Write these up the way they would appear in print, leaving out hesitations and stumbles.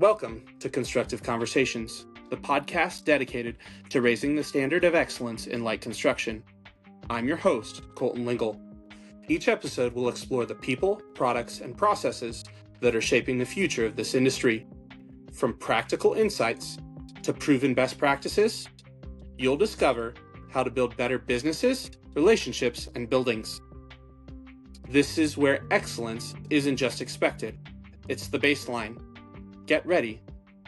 Welcome to Constructive Conversations, the podcast dedicated to raising the standard of excellence in light construction. I'm your host, Colton Lingle. Each episode will explore the people, products, and processes that are shaping the future of this industry. From practical insights to proven best practices, you'll discover how to build better businesses, relationships, and buildings. This is where excellence isn't just expected, it's the baseline. Get ready,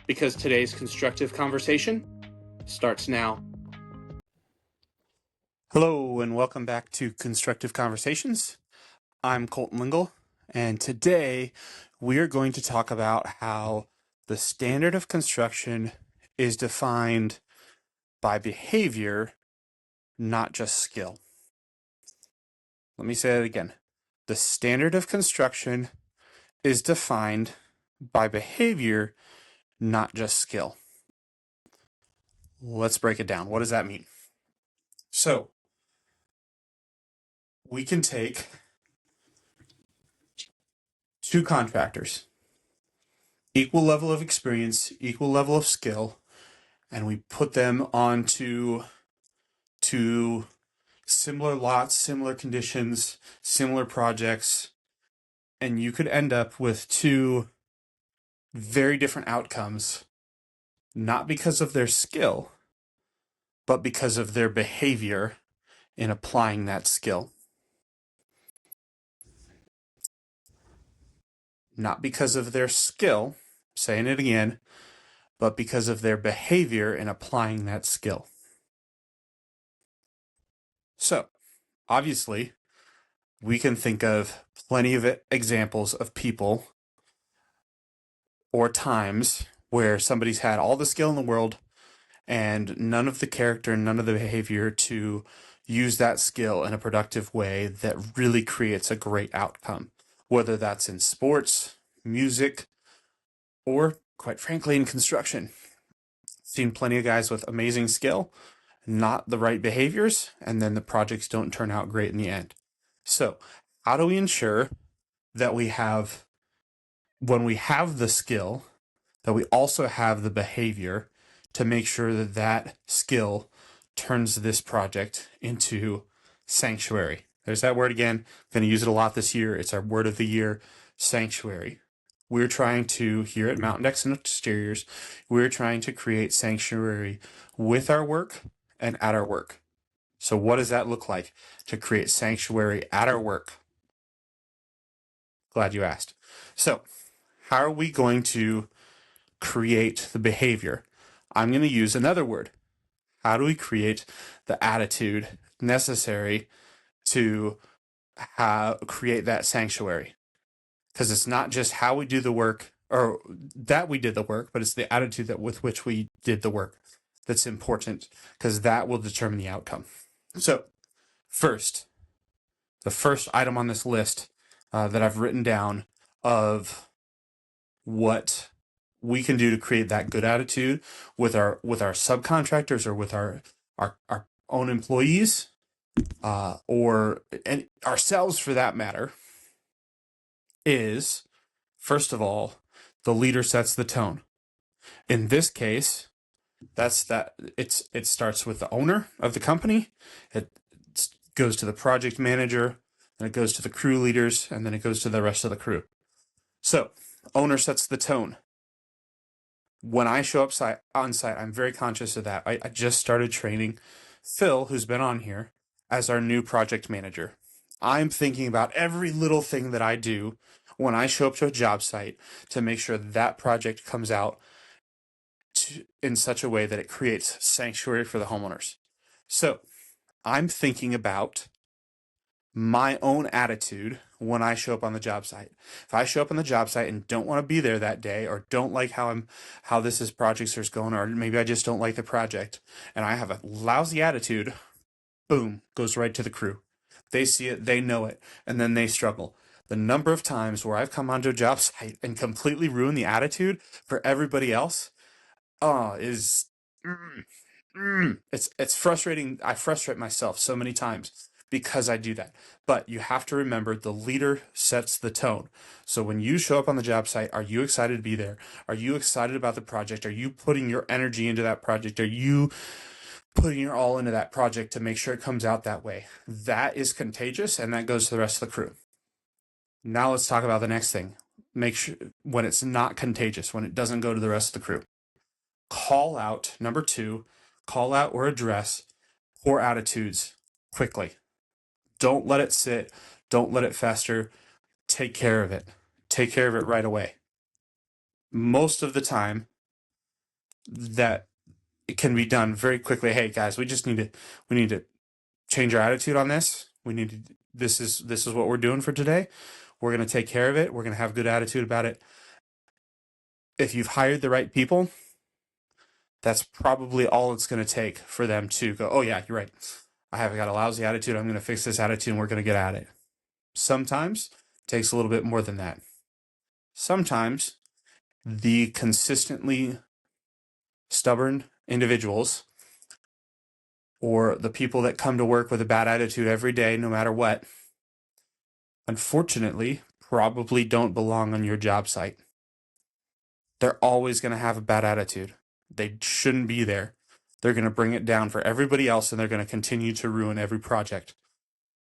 because today's constructive conversation starts now. Hello, and welcome back to Constructive Conversations. I'm Colton Lingle, and today we are going to talk about how the standard of construction is defined by behavior, not just skill. Let me say it again. The standard of construction is defined by behavior, not just skill. Let's break it down. What does that mean? So, we can take two contractors, equal level of experience, equal level of skill, and we put them onto two similar lots, similar conditions, similar projects, and you could end up with two very different outcomes, not because of their skill, but because of their behavior in applying that skill. Not because of their skill, saying it again, but because of their behavior in applying that skill. So, obviously, we can think of plenty of examples of people or times where somebody's had all the skill in the world and none of the character, none of the behavior to use that skill in a productive way that really creates a great outcome, whether that's in sports, music, or quite frankly, in construction. Seen plenty of guys with amazing skill, not the right behaviors, and then the projects don't turn out great in the end. So, how do we ensure that when we have the skill, that we also have the behavior to make sure that that skill turns this project into sanctuary? There's that word again. I'm going to use it a lot this year. It's our word of the year, sanctuary. We're trying to, here at Mountain Decks and Exteriors, we're trying to create sanctuary with our work and at our work. So what does that look like to create sanctuary at our work? Glad you asked. So how are we going to create the behavior? I'm going to use another word. How do we create the attitude necessary to create that sanctuary? Because it's not just how we do the work or that we did the work, but it's the attitude with which we did the work that's important, because that will determine the outcome. So the first item on this list that I've written down of what we can do to create that good attitude with our subcontractors or with our own employees or ourselves for that matter is, first of all, the leader sets the tone. In this case, it starts with the owner of the company. It goes to the project manager, then it goes to the crew leaders, and then it goes to the rest of the crew. So, owner sets the tone. When I show up on site, I'm very conscious of that. I just started training Phil, who's been on here, as our new project manager. I'm thinking about every little thing that I do when I show up to a job site to make sure that project comes out in such a way that it creates sanctuary for the homeowners. So I'm thinking about my own attitude when I show up on the job site. If I show up on the job site and don't want to be there that day, or don't like how this project is going, or maybe I just don't like the project, and I have a lousy attitude, boom, goes right to the crew. They see it, they know it, and then they struggle. The number of times where I've come onto a job site and completely ruined the attitude for everybody else, it's frustrating. I frustrate myself so many times because I do that. But you have to remember the leader sets the tone. So when you show up on the job site, are you excited to be there? Are you excited about the project? Are you putting your energy into that project? Are you putting your all into that project to make sure it comes out that way? That is contagious, and that goes to the rest of the crew. Now let's talk about the next thing. Make sure when it's not contagious, when it doesn't go to the rest of the crew. Call out, number 2, call out or address poor attitudes quickly. Don't let it sit. Don't let it fester. Take care of it. Take care of it right away. Most of the time, that it can be done very quickly. Hey guys, we need to change our attitude on this. This is what we're doing for today. We're going to take care of it. We're going to have a good attitude about it. If you've hired the right people, that's probably all it's going to take for them to go, oh yeah, you're right. I have got a lousy attitude. I'm going to fix this attitude and we're going to get at it. Sometimes it takes a little bit more than that. Sometimes the consistently stubborn individuals or the people that come to work with a bad attitude every day, no matter what, unfortunately, probably don't belong on your job site. They're always going to have a bad attitude. They shouldn't be there. They're going to bring it down for everybody else, and they're going to continue to ruin every project.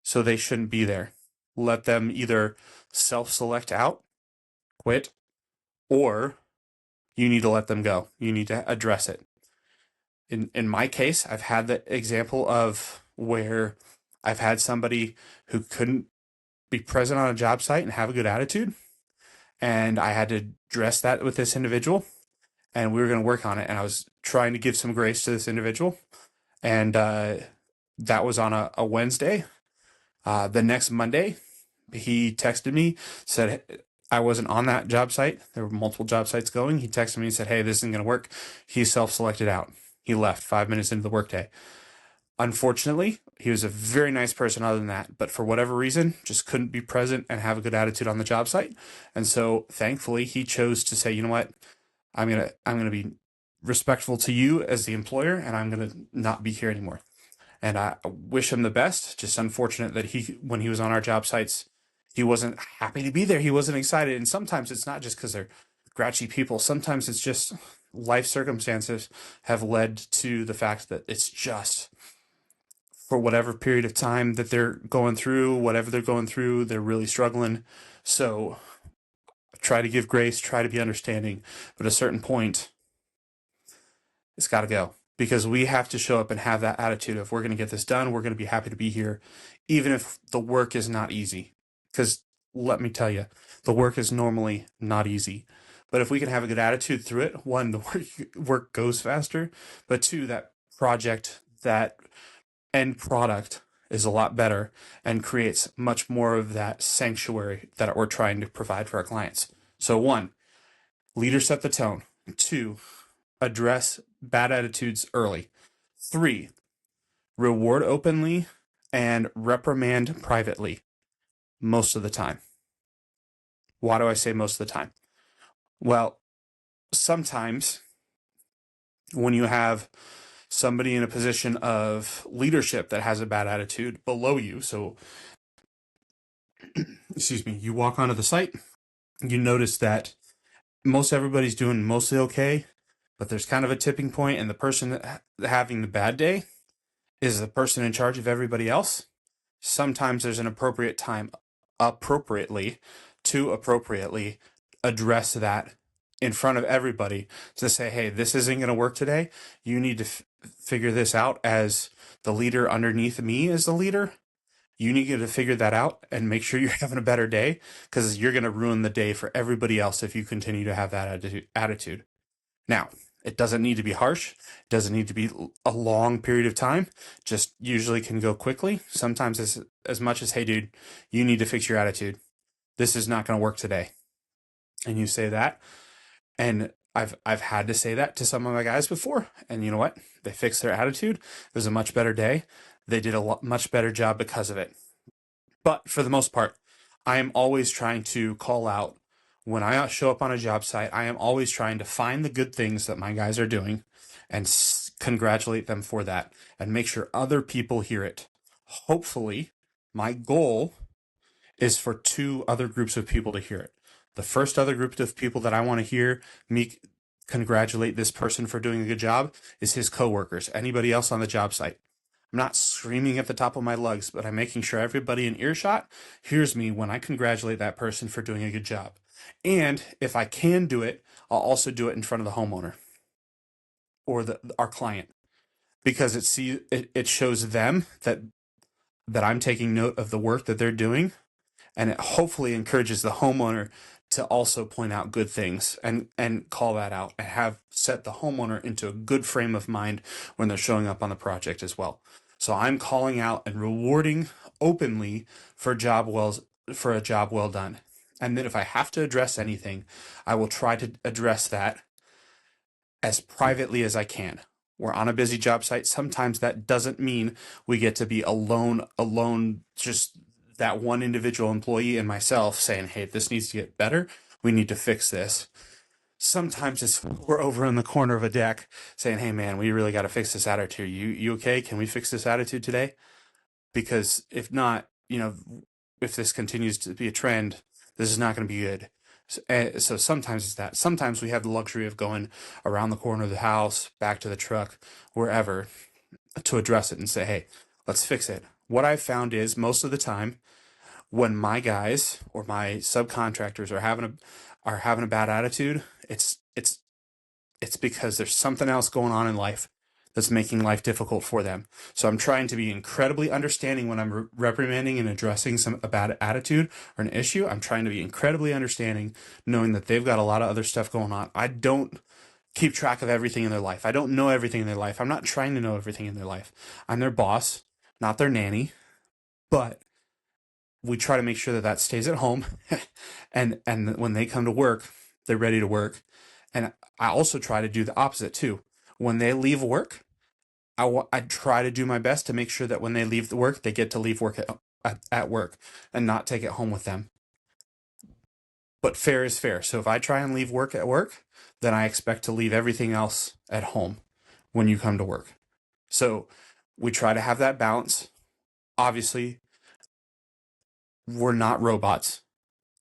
So they shouldn't be there. Let them either self-select out, quit, or you need to let them go. You need to address it. In my case, I've had the example of where I've had somebody who couldn't be present on a job site and have a good attitude, and I had to address that with this individual, and we were going to work on it, and I was trying to give some grace to this individual, and that was on a Wednesday. The next Monday, he texted me, said I wasn't on that job site. There were multiple job sites going. He texted me and said, hey, this isn't going to work. He self-selected out. He left 5 minutes into the workday. Unfortunately, he was a very nice person other than that, but for whatever reason, just couldn't be present and have a good attitude on the job site. And so thankfully, he chose to say, you know what, I'm going to be respectful to you as the employer, and I'm going to not be here anymore. And I wish him the best. Just unfortunate that when he was on our job sites, he wasn't happy to be there. He wasn't excited. And sometimes it's not just because they're grouchy people. Sometimes it's just life circumstances have led to the fact that it's just for whatever period of time that they're going through, whatever they're going through, they're really struggling. So try to give grace, try to be understanding. But at a certain point, it's got to go, because we have to show up and have that attitude of we're going to get this done. We're going to be happy to be here, even if the work is not easy. Because let me tell you, the work is normally not easy. But if we can have a good attitude through it, one, the work goes faster, but two, that project, that end product is a lot better and creates much more of that sanctuary that we're trying to provide for our clients. So one, leaders set the tone. Two, address bad attitudes early. 3, reward openly and reprimand privately most of the time. Why do I say most of the time? Well, sometimes when you have somebody in a position of leadership that has a bad attitude below you, so excuse me, you walk onto the site, you notice that most everybody's doing mostly okay, but there's kind of a tipping point, and the person having the bad day is the person in charge of everybody else. Sometimes there's an appropriate time appropriately address that in front of everybody to say, hey, this isn't going to work today. You need to figure this out as the leader underneath me as the leader. You need to figure that out and make sure you're having a better day, because you're going to ruin the day for everybody else if you continue to have that attitude. Now, it doesn't need to be harsh. It doesn't need to be a long period of time. Just usually can go quickly. Sometimes it's as much as, hey, dude, you need to fix your attitude. This is not going to work today. And you say that. And I've had to say that to some of my guys before. And you know what? They fixed their attitude. It was a much better day. They did a much better job because of it. But for the most part, I am always trying to call out when I show up on a job site. I am always trying to find the good things that my guys are doing and congratulate them for that and make sure other people hear it. Hopefully, My goal is for two other groups of people to hear it. The first other group of people that I want to hear me congratulate this person for doing a good job is his coworkers, anybody else on the job site. I'm not screaming at the top of my lungs, but I'm making sure everybody in earshot hears me when I congratulate that person for doing a good job. And if I can do it, I'll also do it in front of the homeowner or our client, because it shows them that I'm taking note of the work that they're doing, and it hopefully encourages the homeowner to also point out good things and call that out and have set the homeowner into a good frame of mind when they're showing up on the project as well. So I'm calling out and rewarding openly for a job well done. And then if I have to address anything, I will try to address that as privately as I can. We're on a busy job site. Sometimes that doesn't mean we get to be alone, just that one individual employee and myself saying, hey, this needs to get better. We need to fix this. Sometimes we're over in the corner of a deck saying, hey, man, we really got to fix this attitude. You okay? Can we fix this attitude today? Because if not, if this continues to be a trend, this is not going to be good. So sometimes it's that. Sometimes we have the luxury of going around the corner of the house, back to the truck, wherever, to address it and say, hey, let's fix it. What I've found is most of the time when my guys or my subcontractors are having a bad attitude, it's because there's something else going on in life that's making life difficult for them. So I'm trying to be incredibly understanding when I'm reprimanding and addressing a bad attitude or an issue. I'm trying to be incredibly understanding, knowing that they've got a lot of other stuff going on. I don't keep track of everything in their life. I don't know everything in their life. I'm not trying to know everything in their life. I'm their boss, not their nanny, but we try to make sure that that stays at home and when they come to work, they're ready to work. And I also try to do the opposite too. When they leave work, I try to do my best to make sure that when they leave the work, they get to leave work at work and not take it home with them. But fair is fair. So if I try and leave work at work, then I expect to leave everything else at home when you come to work. So we try to have that balance. Obviously, we're not robots.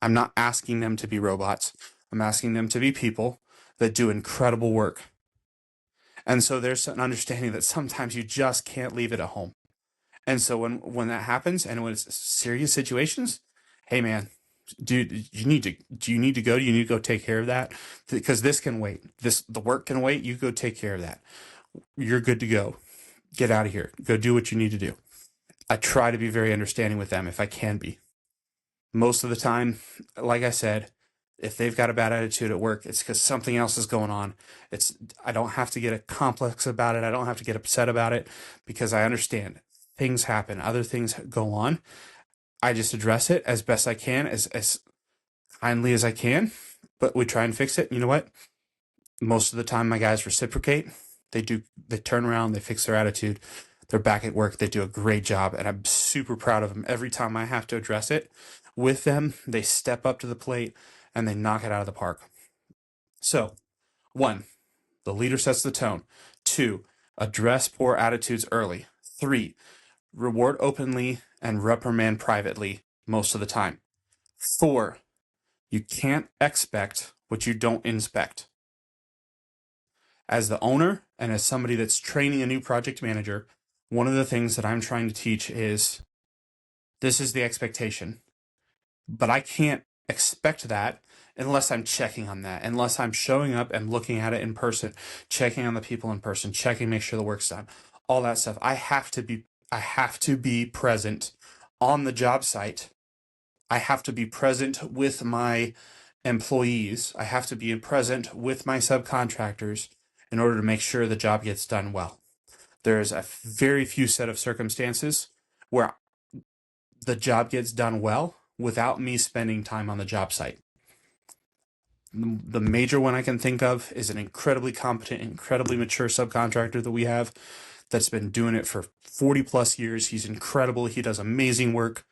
I'm not asking them to be robots. I'm asking them to be people that do incredible work. And so there's an understanding that sometimes you just can't leave it at home. And so when that happens and when it's serious situations, hey man, dude, do you need to go? Do you need to go take care of that? Because this can wait. The work can wait. You go take care of that. You're good to go. Get out of here. Go do what you need to do. I try to be very understanding with them if I can be. Most of the time, like I said, if they've got a bad attitude at work, it's because something else is going on. I don't have to get a complex about it. I don't have to get upset about it because I understand things happen. Other things go on. I just address it as best I can, as kindly as I can, but we try and fix it. You know what? Most of the time my guys reciprocate. They turn around, they fix their attitude. They're back at work. They do a great job, and I'm super proud of them. Every time I have to address it with them, they step up to the plate and they knock it out of the park. So, 1, the leader sets the tone. 2, address poor attitudes early. 3, reward openly and reprimand privately most of the time. 4, you can't expect what you don't inspect. As the owner and as somebody that's training a new project manager, one of the things that I'm trying to teach is this is the expectation. But I can't expect that unless I'm checking on that, unless I'm showing up and looking at it in person, checking on the people in person, checking, make sure the work's done, all that stuff. I have to be present on the job site. I have to be present with my employees. I have to be present with my subcontractors in order to make sure the job gets done well. There's a very few set of circumstances where the job gets done well without me spending time on the job site. The major one I can think of is an incredibly competent, incredibly mature subcontractor that we have that's been doing it for 40 plus years. He's incredible. He does amazing work.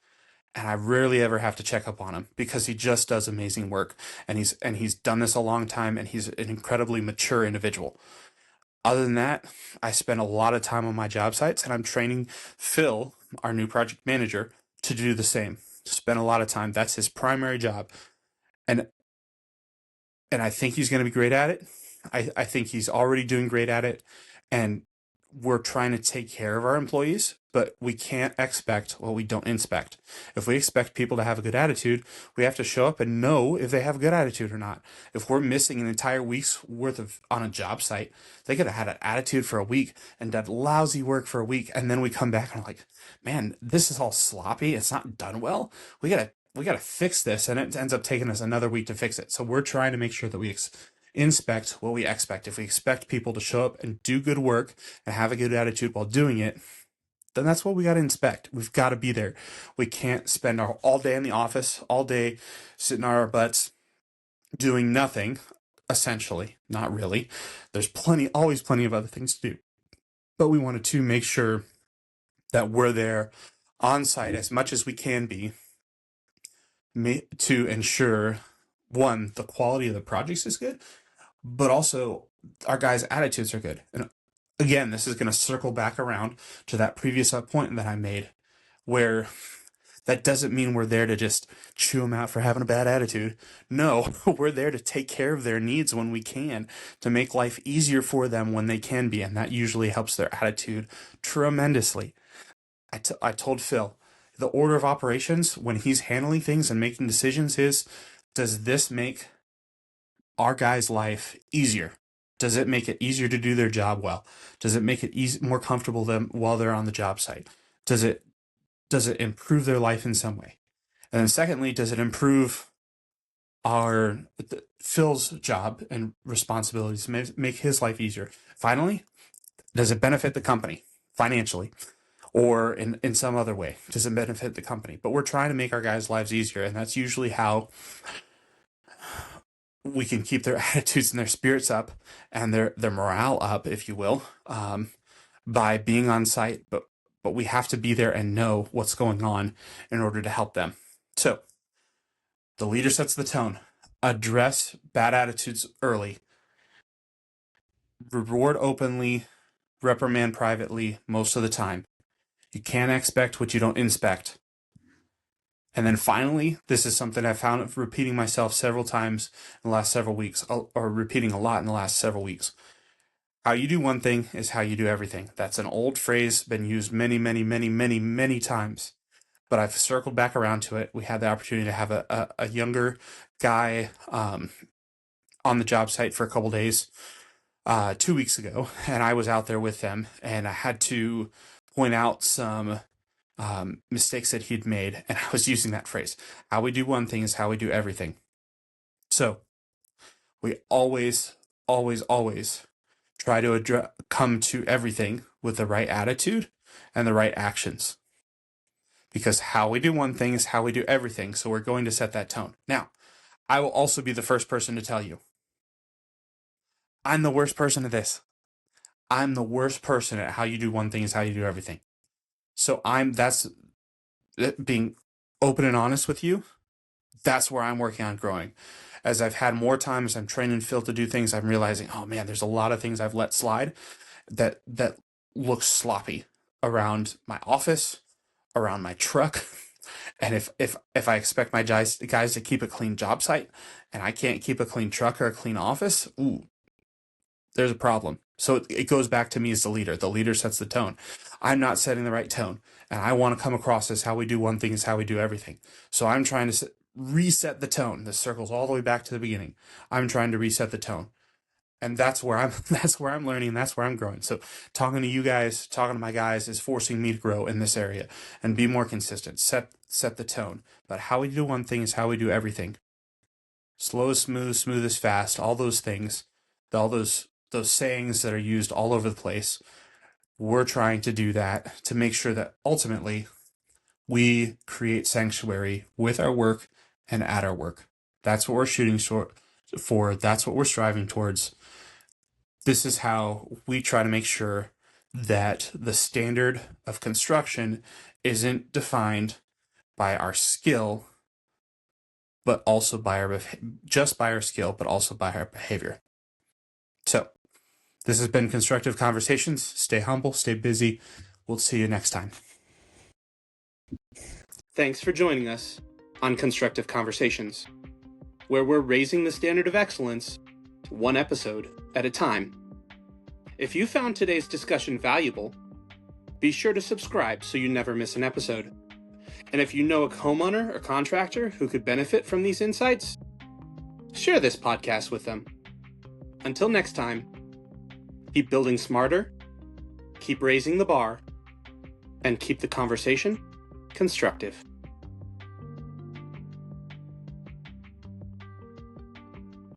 And I rarely ever have to check up on him because he just does amazing work. And he's done this a long time, and he's an incredibly mature individual. Other than that, I spend a lot of time on my job sites, and I'm training Phil, our new project manager, to do the same, spend a lot of time. That's his primary job. And I think he's going to be great at it. I think he's already doing great at it. And we're trying to take care of our employees, but we can't expect what we don't inspect. If we expect people to have a good attitude, we have to show up and know if they have a good attitude or not. If we're missing an entire week's worth of on a job site, they could have had an attitude for a week and done lousy work for a week, and then we come back and we're like, man, this is all sloppy. It's not done well. We gotta fix this, and it ends up taking us another week to fix it. So we're trying to make sure that we inspect what we expect. If we expect people to show up and do good work and have a good attitude while doing it, then that's what we got to inspect. We've got to be there. We can't spend all day in the office, all day sitting on our butts doing nothing, essentially. Not really. There's always plenty of other things to do. But we wanted to make sure that we're there on site as much as we can be to ensure, one, the quality of the projects is good, but also our guys' attitudes are good. And again, this is going to circle back around to that previous point that I made, where that doesn't mean we're there to just chew them out for having a bad attitude. No, we're there to take care of their needs when we can, to make life easier for them when they can be, and that usually helps their attitude tremendously. I told Phil, the order of operations when he's handling things and making decisions is, does this make our guy's life easier? Does it make it easier to do their job well? Does it make it more comfortable them while they're on the job site? Does it improve their life in some way? And then secondly, does it improve Phil's job and responsibilities, make his life easier? Finally, does it benefit the company financially or in some other way? Does it benefit the company? But we're trying to make our guys' lives easier, and that's usually how we can keep their attitudes and their spirits up and their morale up, if you will, by being on site. But we have to be there and know what's going on in order to help them. So the leader sets the tone. Address bad attitudes early. Reward openly, reprimand privately most of the time. You can't expect what you don't inspect. And then finally, this is something I found repeating myself several times in the last several weeks, or repeating a lot in the last several weeks. How you do one thing is how you do everything. That's an old phrase, been used many, many, many, many, many times. But I've circled back around to it. We had the opportunity to have a younger guy on the job site for a couple days 2 weeks ago, and I was out there with them, and I had to point out some mistakes that he'd made, and I was using that phrase. How we do one thing is how we do everything. So we always, always, always try to come to everything with the right attitude and the right actions. Because how we do one thing is how we do everything. So we're going to set that tone. Now, I will also be the first person to tell you, I'm the worst person at this. I'm the worst person at how you do one thing is how you do everything. So that's being open and honest with you. That's where I'm working on growing. As I've had more time, as I'm training Phil to do things, I'm realizing, oh man, there's a lot of things I've let slide that look sloppy around my office, around my truck. And if I expect my guys to keep a clean job site and I can't keep a clean truck or a clean office, there's a problem. So it goes back to me as the leader. The leader sets the tone. I'm not setting the right tone, and I want to come across as how we do one thing is how we do everything. So I'm trying to reset the tone. This circles all the way back to the beginning. I'm trying to reset the tone, and that's where I'm learning. That's where I'm growing. So talking to you guys, talking to my guys, is forcing me to grow in this area and be more consistent. Set the tone. But how we do one thing is how we do everything. Slow is smooth, smooth is fast. All those things, all those sayings that are used all over the place. We're trying to do that to make sure that ultimately we create sanctuary with our work and at our work. That's what we're shooting for. That's what we're striving towards. This is how we try to make sure that the standard of construction isn't defined by our skill, but also by our skill, but also by our behavior. So this has been Constructive Conversations. Stay humble, stay busy. We'll see you next time. Thanks for joining us on Constructive Conversations, where we're raising the standard of excellence one episode at a time. If you found today's discussion valuable, be sure to subscribe so you never miss an episode. And if you know a homeowner or contractor who could benefit from these insights, share this podcast with them. Until next time, keep building smarter, keep raising the bar, and keep the conversation constructive.